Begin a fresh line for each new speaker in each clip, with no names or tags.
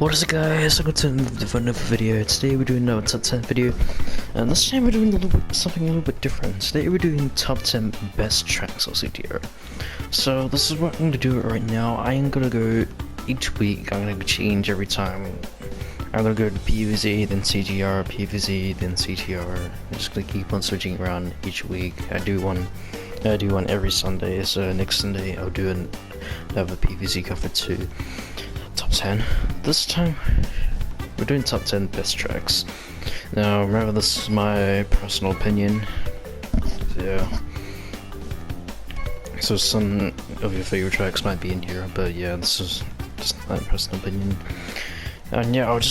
What is it, guys? Welcome to another video. Today we're doing another top 10 video, and this time we're doing something a little bit different. Today we're doing top 10 best tracks of CTR. So this is what I'm going to do right now. I am going to go each week. I'm going to change every time. I'm going to go to PVZ, then CTR, PVZ, then CTR. I'm just going to keep on switching around each week. I do one every Sunday, so next Sunday I'll do another PVZ cover too. Top 10. This time we're doing top 10 best tracks. Now remember, this is my personal opinion. Yeah. So some of your favorite tracks might be in here, but yeah, this is just my personal opinion. And yeah, I'll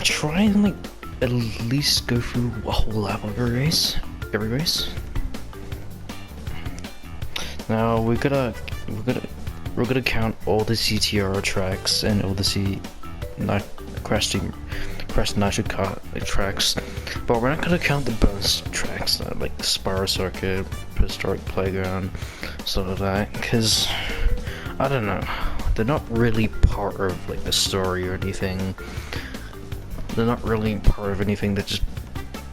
try and at least go through a whole lap of every race. Now we're gonna count all the CTR tracks and all the Crash Nitro tracks, but we're not gonna count the bonus tracks like the Spiral Circuit, Prehistoric Playground, stuff like that, because I don't know, they're not really part of the story or anything. They're not really part of anything. They're just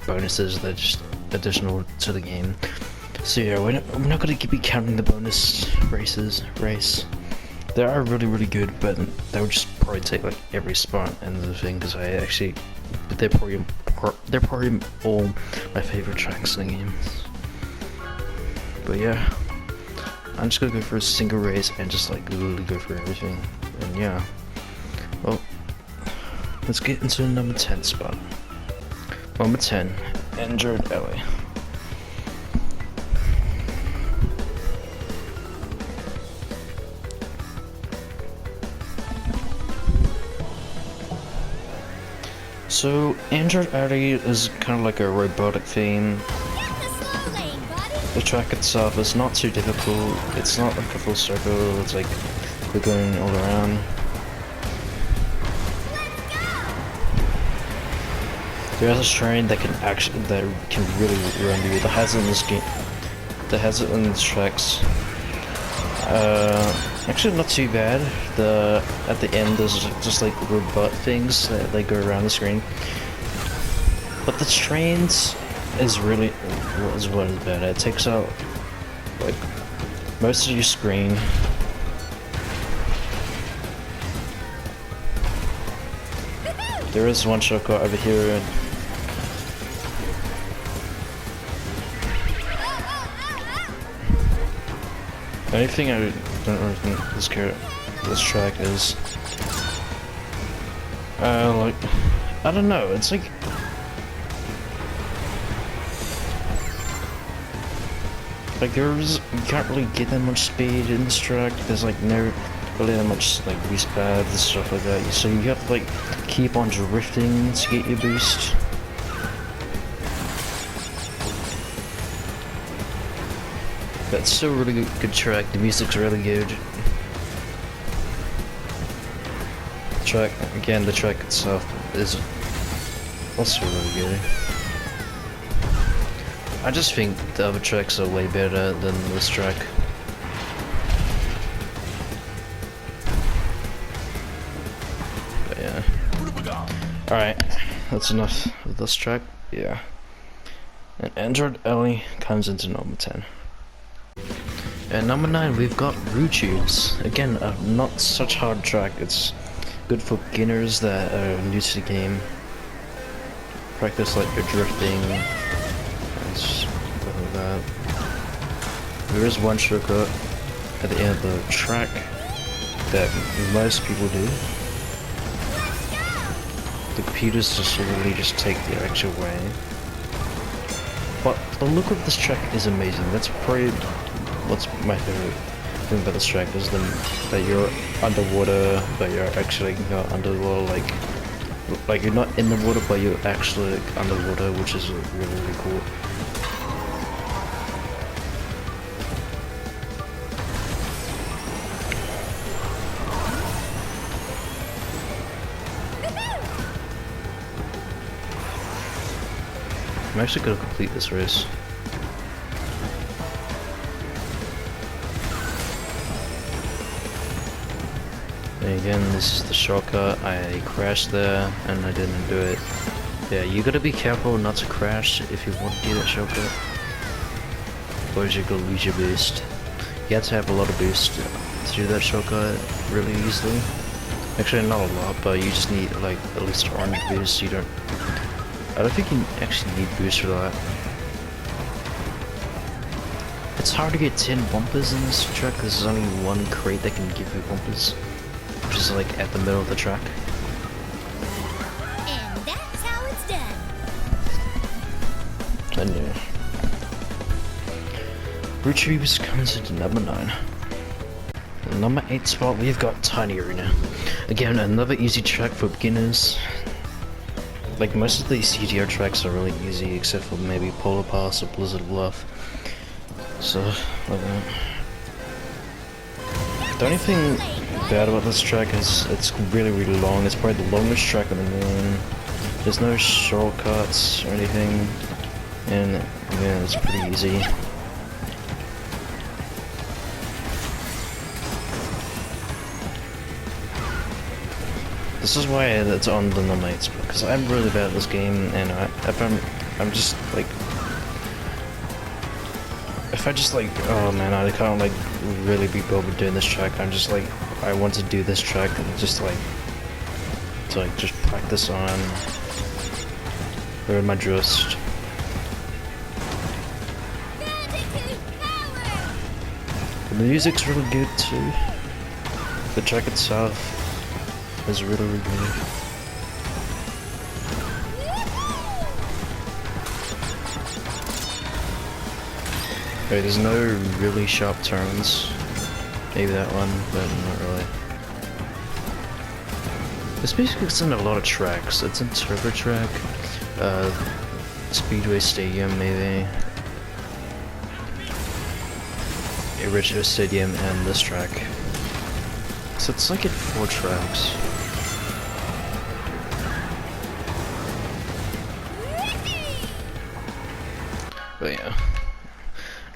bonuses. They're just additional to the game. So yeah, we're not gonna be counting the bonus race. They are really good, but they would just probably take every spot and the thing, because they're probably all my favorite tracks in the game. But yeah, I'm just gonna go for a single race and just literally go for everything. And yeah, well, let's get into the number 10 spot. Number 10, Injured Ellie. So, Injured Alley is kind of like a robotic theme. The track itself is not too difficult. It's not like a full circle. It's like we're going all around. There's a train that can really run you. The hazard in this game, the hazard in these tracks, actually not too bad. At the end there's just robot things that go around the screen, but the trains is what is bad. It takes out most of your screen. There is one shortcut over here. The only thing I don't really think this track is, I don't know, it's you can't really get that much speed in this track. There's no really that much boost pads and stuff like that, so you have to keep on drifting to get your boost. But it's still a really good track. The music's really good. The track itself is also really good. I just think the other tracks are way better than this track. But yeah. Alright, that's enough of this track. Yeah. And Android Ellie comes into number 10. And number 9, we've got Root Tubes. Again, not such hard track. It's good for beginners that are new to the game. Practice your drifting and stuff like that. There is one shortcut at the end of the track that most people do. The computers just literally take the actual way. But the look of this track is amazing. That's probably what's my favorite thing about this track, is that you're underwater, but you're actually not underwater, you're not in the water, but you're actually underwater, which is really cool. I'm actually gonna complete this race. And again, this is the shortcut. I crashed there and I didn't do it. Yeah, you gotta be careful not to crash if you want to do that shortcut. Otherwise you're gonna lose your boost. You have to have a lot of boost to do that shortcut really easily. Actually, not a lot, but you just need like at least orange boost. You don't. I don't think you actually need boost for that. It's hard to get 10 bumpers in this track because there's only one crate that can give you bumpers, which is like at the middle of the track.
And that's how it's done.
And yeah. Retrievers comes into number 9. Number 8 spot, we've got Tiny Arena. Again, another easy track for beginners. Like most of these CTR tracks are really easy, except for maybe Polar Pass or Blizzard Bluff. So, the only thing bad about this track is it's really, really long. It's probably the longest track on the game. There's no shortcuts or anything, and yeah, it's pretty easy. This is why it's on the number 8 spot, because I'm really bad at this game, and I'm just like, if I just like, oh man, I can't like really be bothered doing this track. I'm just like, I want to do this track and just like, to like just practice on, learn my drift. The music's really good too. The track itself is really, really good. Okay, there's no really sharp turns. Maybe that one, but not really. This basically is in a lot of tracks. It's in Turbo Track, Speedway Stadium maybe, Original Stadium, and this track. So it's like in 4 tracks. But yeah,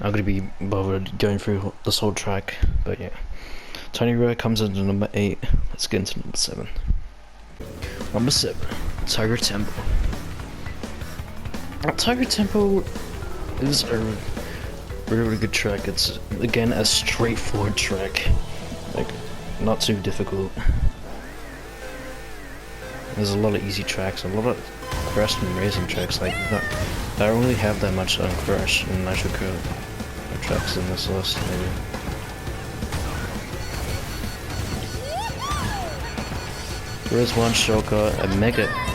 I'm gonna be bothered going through this whole track, but yeah. Tiny Arena comes into number 8. Let's get into number 7. Number 7, Tiger Temple. Tiger Temple is a really, really good track. It's again a straightforward track, like not too difficult. There's a lot of easy tracks, a lot of Crash and racing tracks. Like I don't really have that much on Crash and Nitro tracks in this list, maybe. There is one shortcut,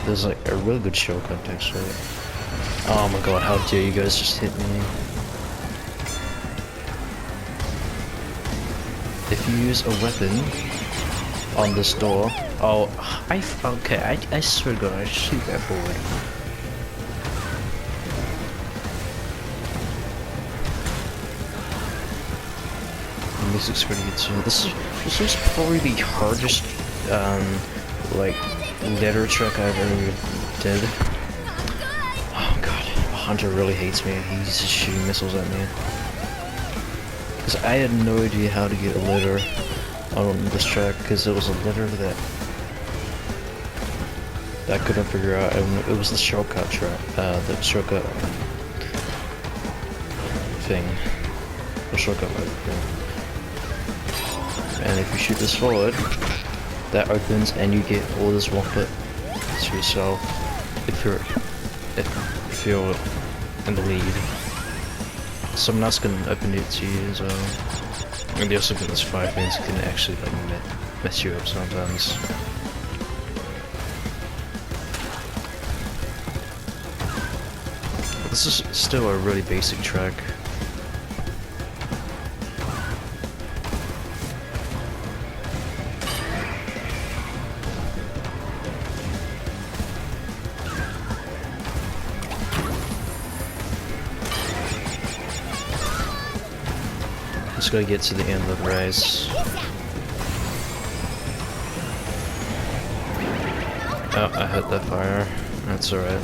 there's like a really good shortcut actually. Oh my god, how dare you guys just hit me. If you use a weapon on this door, I swear to god, I shoot that forward. The music's pretty good too. This is probably the hardest like letter track I've ever did. Oh god, Hunter really hates me. He's just shooting missiles at me. Because I had no idea how to get a letter on this track, because it was a letter that I couldn't figure out. It was the shortcut track, the shortcut thing. The shortcut thing. And if you shoot this forward, that opens and you get all this rocket to yourself if you're in the lead. Someone else can open it to you as well. And they also get this fire fence can actually like mess you up sometimes. But this is still a really basic track. Just gotta get to the end of the race. Oh, I hit that fire. That's alright.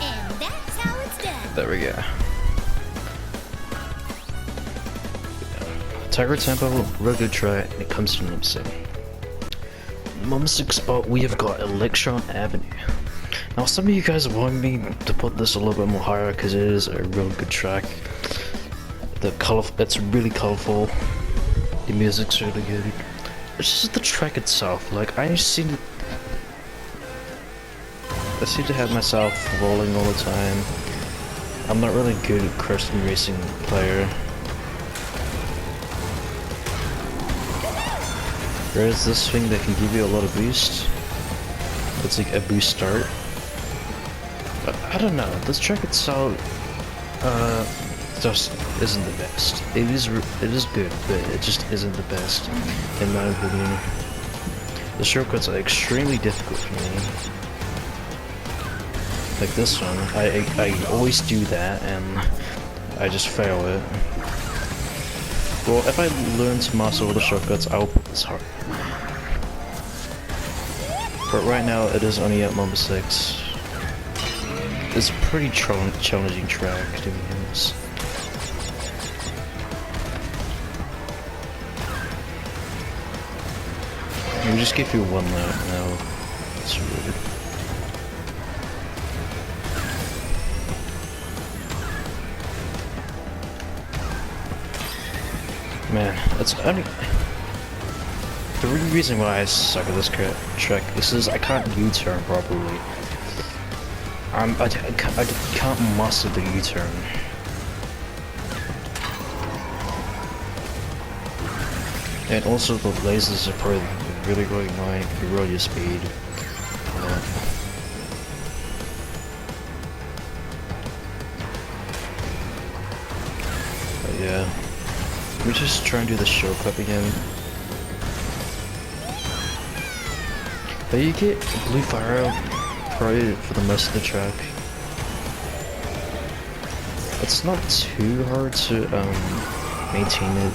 And that's how it's done.
There we go. Tiger Tempo, real good track. It comes to number 6. Number 6 spot, we have got Electron Avenue. Now, some of you guys want me to put this a little bit more higher because it is a real good track. It's really colorful. The music's really good. It's just the track itself. Like I seem to have myself rolling all the time. I'm not really good at custom racing player. There is this thing that can give you a lot of boost. It's like a boost start. But I don't know. This track itself, just isn't the best. It is good, but it just isn't the best, in my opinion. The shortcuts are extremely difficult for me. Like this one, I always do that, and I just fail it. Well, if I learn to master all the shortcuts, I'll put this hard. But right now, it is only at number 6. It's a pretty challenging track, to be honest. We just give you one lap now. That's weird. Man, that's only the real reason why I suck at this track is I can't U-turn properly. I can't master the U-turn. And also the lasers are probably really annoying if you roll your speed. But yeah. Let me just try and do the shortcut again. But you get blue fire probably for the most of the track. It's not too hard to maintain it.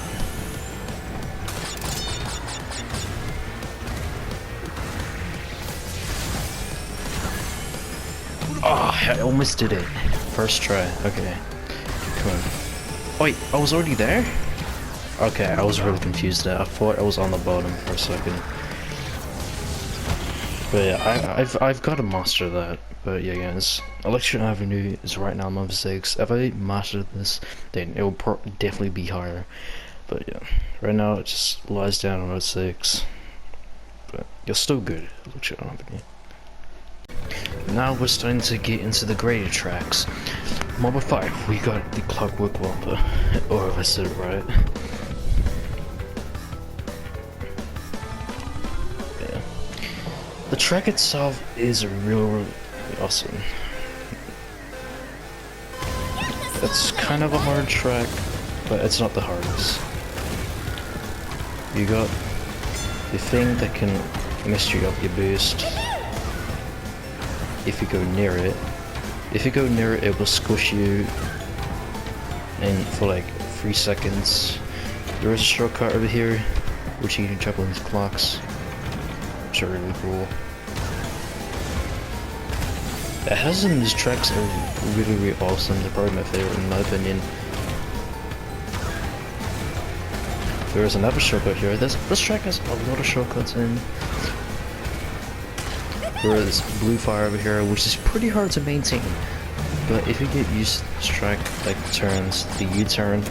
Oh, I almost did it. First try. Okay. Come on. Wait, I was already there? Okay, I was really confused there. I thought I was on the bottom for a second. But yeah, I've got to master that. But yeah, guys, Electron Avenue is right now number 6. If I master this, then it will definitely be higher. But yeah, right now it just lies down on 6. But you're still good, Electron Avenue. Now we're starting to get into the greater tracks. Number 5, we got the Clockwork Wampa. Or if I said it right. Yeah. The track itself is really awesome. It's kind of a hard track, but it's not the hardest. You got the thing that can mess you up your boost. If you go near it. If you go near it, it will squish you and for like 3 seconds. There is a shortcut over here, which you can jump on these clocks, which are really cool. The hazards in these tracks are really awesome. They're probably my favorite in my opinion. There is another shortcut here. This track has a lot of shortcuts in. There is blue fire over here, which is pretty hard to maintain. But if you get used to this track, like the turns, the U-turn,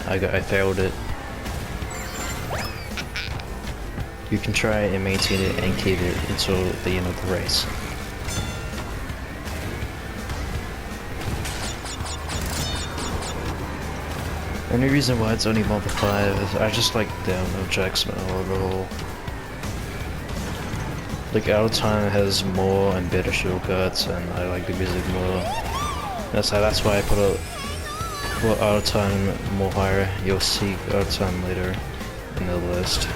I failed it. You can try and maintain it and keep it until the end of the race. The only reason why it's only number 5 is I just like download tracks overall. Like Out of Time has more and better shortcuts, and I like the music more. That's why I put Out of Time more higher. You'll see Out of Time later in the list.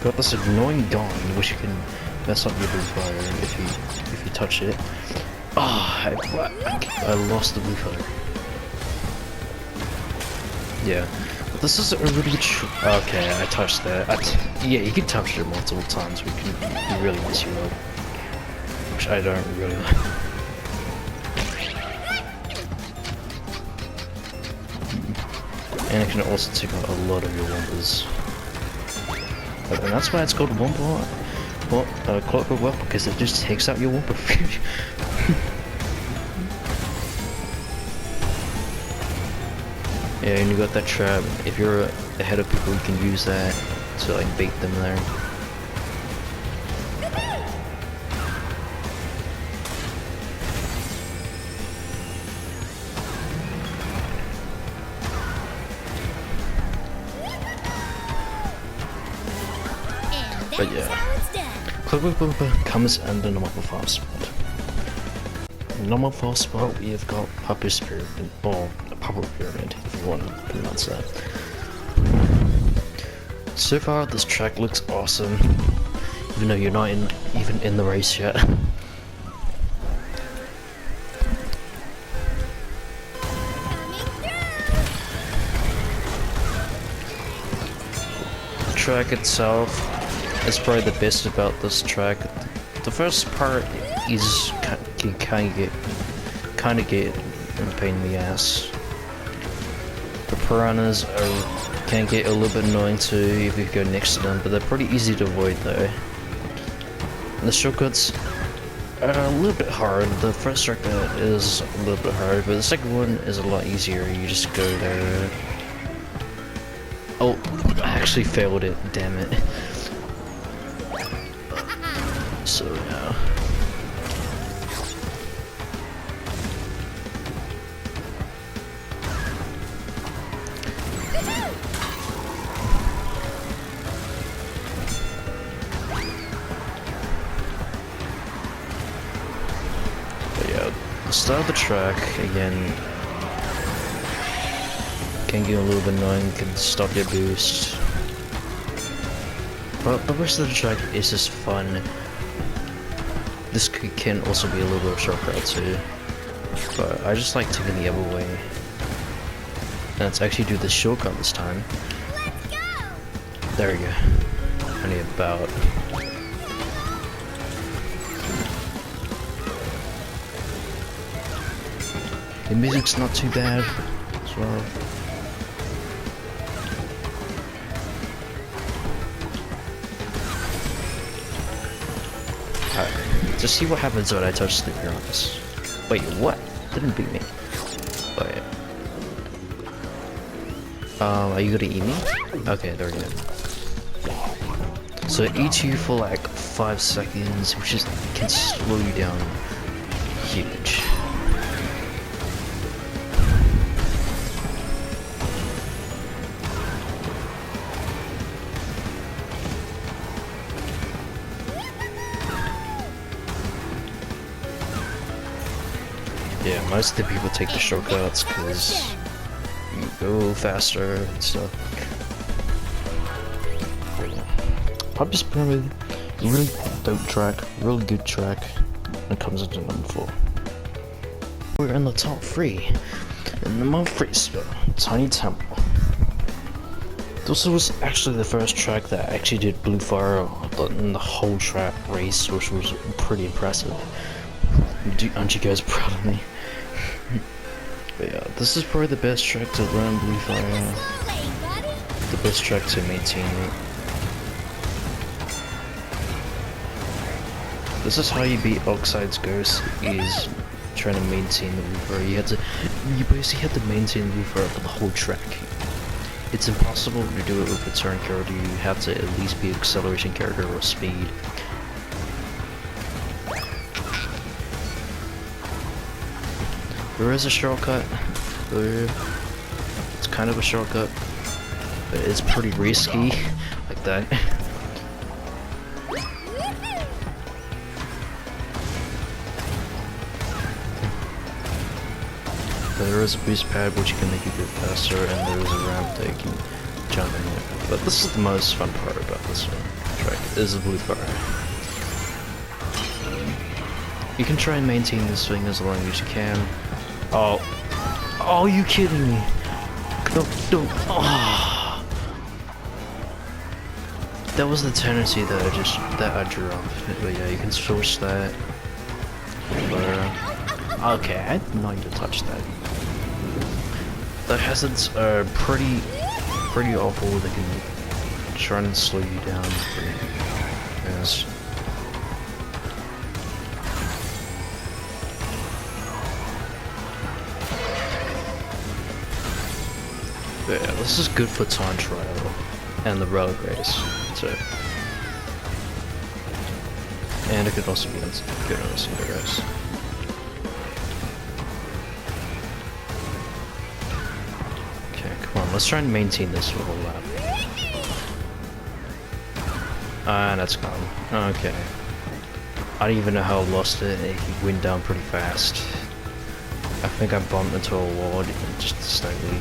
Got this annoying gun, which you can mess up your blue fire if you touch it. Ah, I lost the blue fire. Yeah, but this is a really okay, I touched that. Yeah, you can touch it multiple times. We can really mess you up. Actually, I don't really. And it can also take out a lot of your Wumpas. And that's why it's called Wumpa. Well, Clockwork Well, because it just takes out your Wumpa. Yeah, and you got that trap. If you're ahead of people, you can use that to like bait them there. But yeah, Clockwork Wumpa comes under normal farm spot. Normal farm spot, we have got Puppet's Pyramid, or Puppet Pyramid, if you want to pronounce that. So far, this track looks awesome, even though you're not even in the race yet. The track itself is probably the best about this track. The first part is can kind of get a pain in the ass. The piranhas can get a little bit annoying too if you go next to them, but they're pretty easy to avoid though. The shortcuts are a little bit hard. The first shortcut is a little bit hard, but the second one is a lot easier. You just go there. Oh, I actually failed it, damn it. So yeah. But yeah, the start of the track again can get a little bit annoying, can stop your boost. But the rest of the track is just fun. This can also be a little bit of a shortcut too, but I just like taking the other way. And let's actually do the shortcut this time.
Let's go!
There we go. Only about. The music's not too bad as well. Just see what happens when I touch the piranhas. Wait, what? Didn't beat me. Oh yeah. Are you gonna eat me? Okay, there we go. So it eats you for like 5 seconds, which is can slow you down huge. Yeah, most of the people take the shortcuts because you go faster and stuff. Puppet's Pyramid, really dope track, really good track, and comes into number 4. We're in the top 3. In number 3 spot, Tiny Temple. This was actually the first track that actually did Blue Fire in the whole track race, which was pretty impressive. Aren't you guys proud of me? But yeah, this is probably the best track to learn Blue Fire. The best track to maintain it. This is how you beat Oxide's Ghost, is trying to maintain the Blue Fire. You basically have to maintain the Blue Fire for the whole track. It's impossible to do it with a turn character. You have to at least be an acceleration character or speed. There is a shortcut. It's kind of a shortcut, but it's pretty risky, like that. But there is a boost pad which can make you go faster, and there is a ramp that you can jump in it. But this is the most fun part about this one track, is the Blue Fire. You can try and maintain this thing as long as you can. Oh, are you kidding me? No, don't. Oh. That was the tendency that I drew off. But yeah, you can source that. Okay, I didn't know you to touch that. The hazards are pretty awful. They can try and slow you down pretty fast. But yeah, this is good for time trial and the road race too. And it could also be good on a single race. Okay, come on, let's try and maintain this for the whole lap. And that's gone. Okay. I don't even know how I lost it. It went down pretty fast. I think I bumped into a wall just slightly.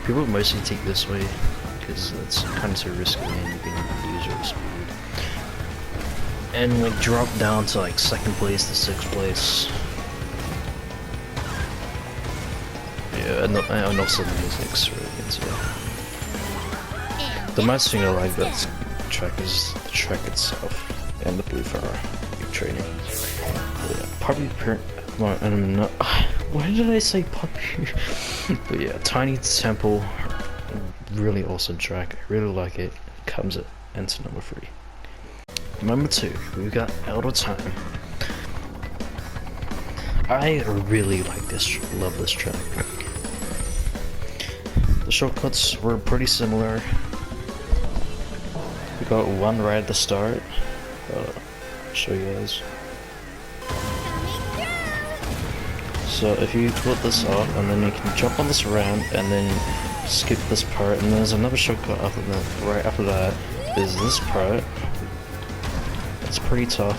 People mostly take this way because it's kind of too risky and you can lose your speed. And like drop down to like 2nd place to 6th place. Yeah, and also the music's really good too. The most thing I like about this track is the track itself and the blue fire training. Yeah, puppy parent. Well, I'm not. Why did I say puppy? But yeah, Tiny Temple, really awesome track. I really like it. Comes into number 3. Number 2, we've got Out of Time. I really like this. Love this track. The shortcuts were pretty similar. We got one right at the start. I'll show you guys. So if you put this off, and then you can jump on this ramp, and then skip this part, and there's another shortcut after that. Right after that is this part. It's pretty tough.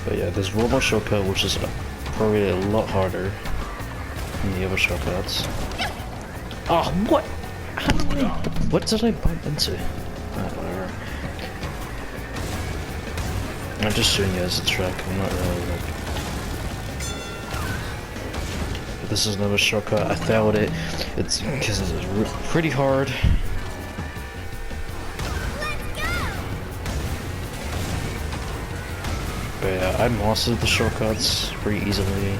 But yeah, there's one more shortcut, which is probably a lot harder than the other shortcuts. Oh, what? What did I bump into? Whatever. I'm just showing you guys the track. I'm not really like. This is another shortcut. I failed it. It's because it's pretty hard. But yeah, I mastered the shortcuts pretty easily,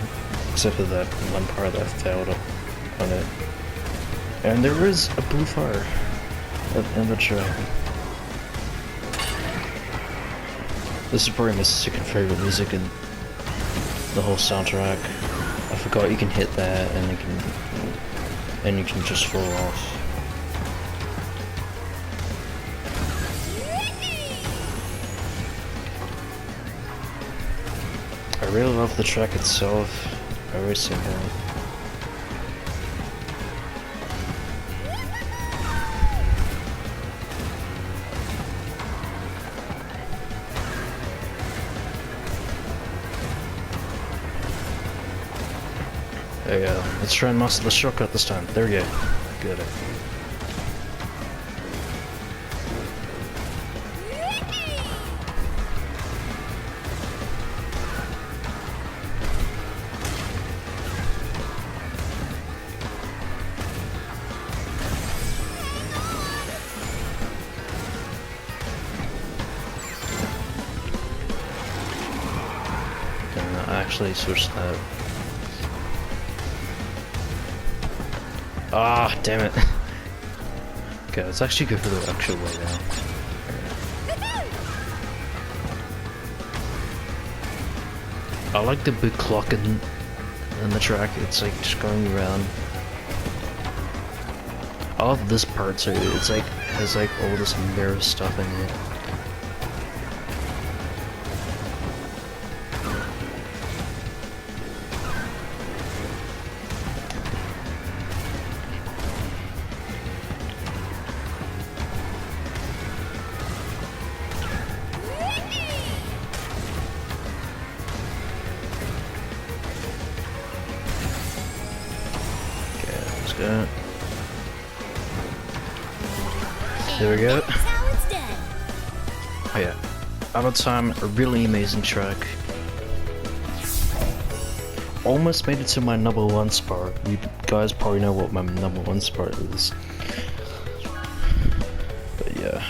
except for that one part that I failed on it. And there is a blue fire in the track. This is probably my 2nd favorite music in the whole soundtrack. I forgot you can hit that and you can just fall off. I really love the track itself. Very simple. There you go. Let's try and master the shortcut this time. There we go. Got it. I actually switched that. Ah, damn it. Okay, let's actually go for the actual way down. I like the big clock in the track. It's like just going around. I love this part too. It's like has like all this mirror stuff in it. There we go. Oh yeah, Out of Time, a really amazing track. Almost made it to my number 1 spot. You guys probably know what my number 1 spot is. But yeah.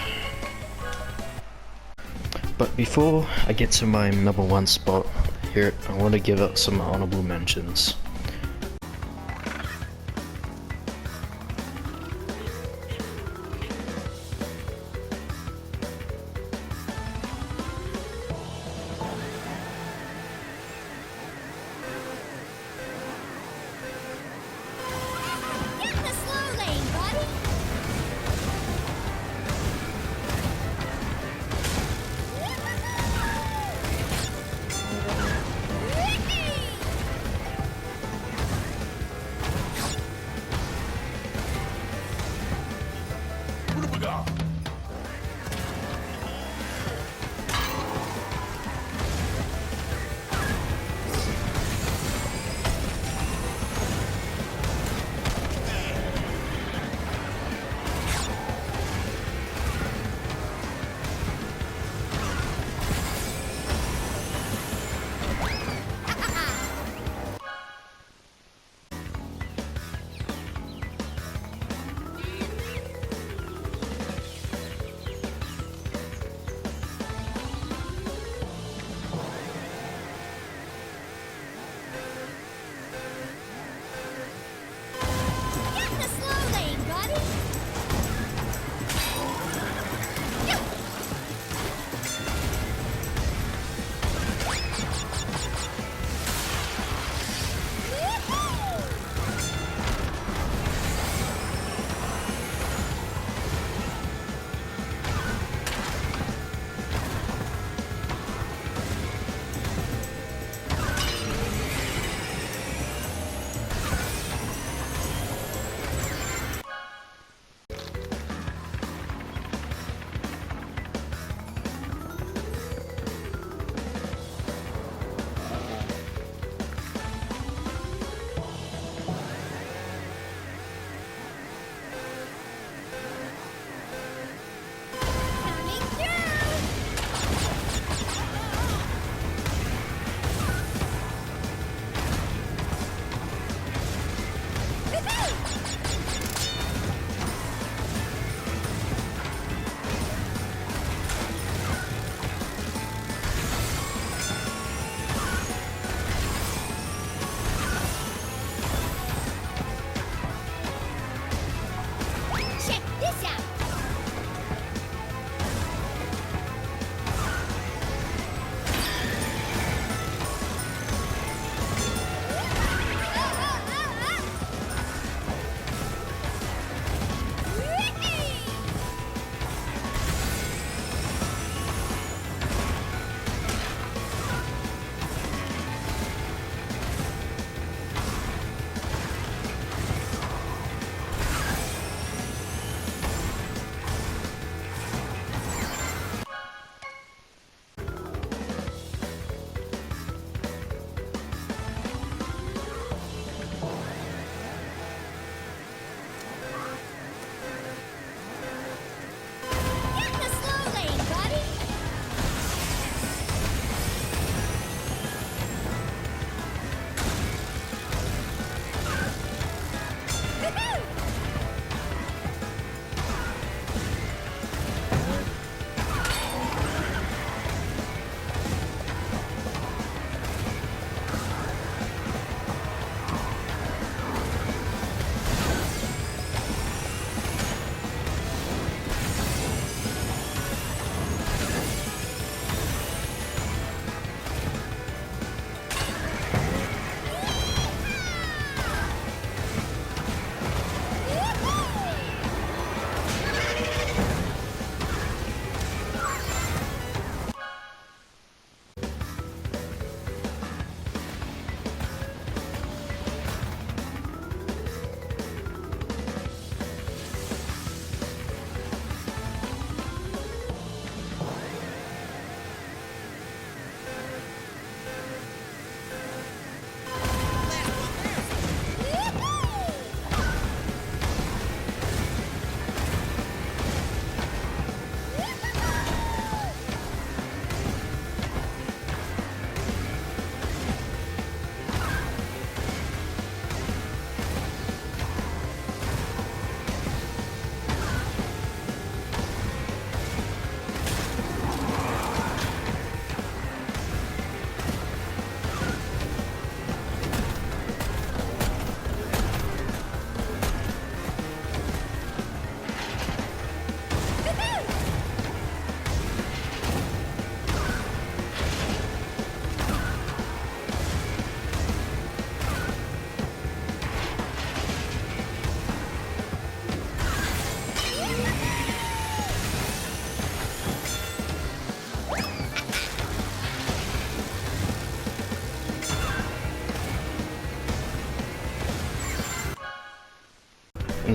But before I get to my number one spot here, I want to give out some honorable mentions.
Get in the slow lane, buddy.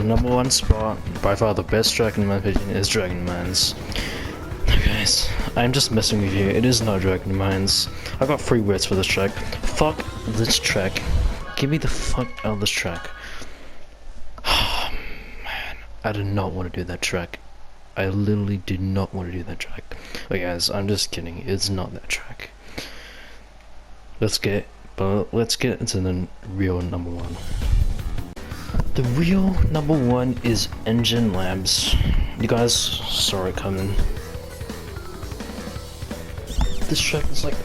number one spot, by far the best track in my opinion, is Dragon Mines. Guys, I'm just messing with you. It is not Dragon Mines. I got 3 words for this track. Fuck this track. Get me the fuck out of this track. Oh, man, I did not want to do that track. I literally did not want to do that track. But guys, I'm just kidding. It's not that track. Let's get into the real number one. The real number one is Engine Labs. You guys saw it coming. This track is like,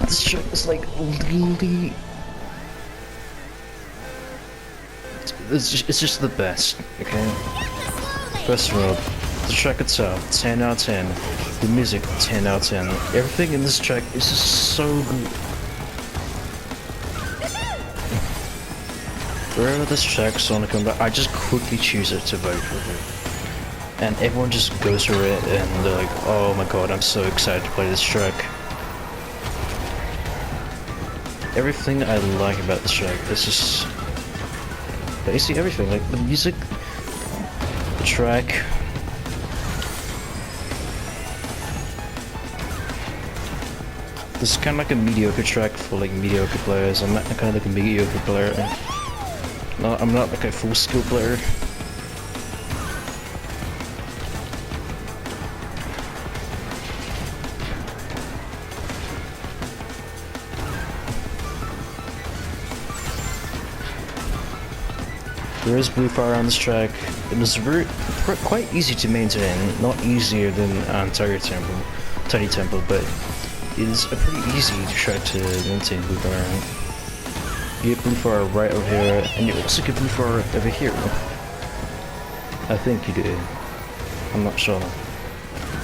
this track is like literally, it's just the best, okay? First of all, the track itself, 10 out of 10. The music, 10 out of 10. Everything in this track is just so good. Wherever this track's on the comeback, I just quickly choose it to vote for it. And everyone just goes for it and they're like, oh my god, I'm so excited to play this track. Everything I like about this track is just basically everything, like the music, the track, this is kind of like a mediocre track for like mediocre players. I'm not kind of like a mediocre player. No, I'm not like a full skill player. There is blue fire on this track. It is quite easy to maintain, not easier than Tiny Temple, but it is a pretty easy track to maintain blue fire. You get blue fire right over here, and you also get blue fire over here. I think you do. I'm not sure.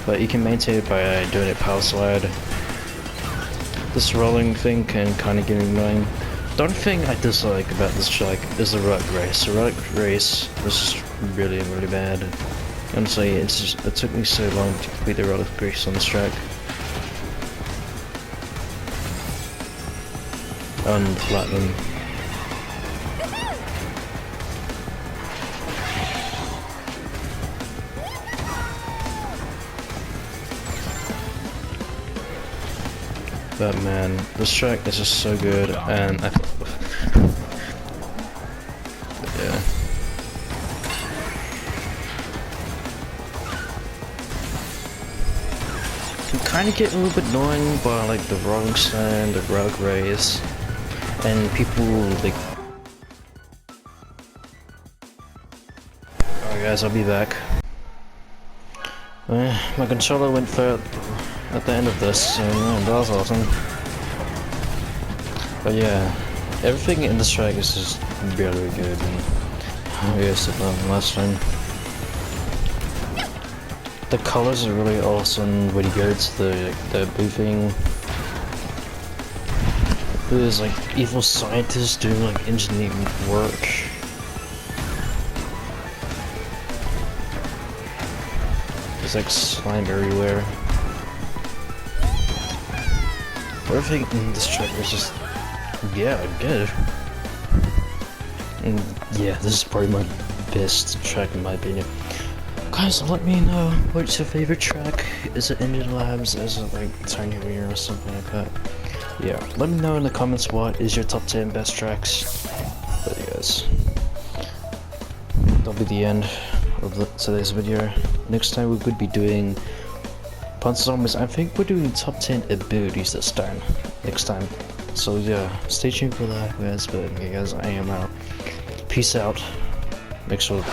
But you can maintain it by doing it power slide. This rolling thing can kind of get annoying. The only thing I dislike about this track is the rug race. The rug race was just really, really bad. Honestly, it took me so long to complete the rug race on this track. On Platinum. But man, this track is just so good, and yeah. You kind of get a little bit annoying by like the rolling stand, the rug race, and people like. Alright guys, I'll be back. My controller went third at the end of this, so yeah, that was awesome. But yeah, everything in this track is just really good. And I said that last time. The colors are really awesome when you go to the blue thing. There's like evil scientists doing like engineering work. There's like slime everywhere. Everything in this track is just, yeah, good. And yeah, this is probably my best track in my opinion. Guys, let me know what's your favorite track. Is it Engine Labs? Is it like Tiny Weir or something like that? Yeah, let me know in the comments what is your top 10 best tracks. But yes, that'll be the end of today's video. Next time we could be doing Panzer Zombies. I think we're doing top 10 abilities this time. Next time. So yeah, stay tuned for that guys. But yeah guys, I am out. Peace out. Make sure to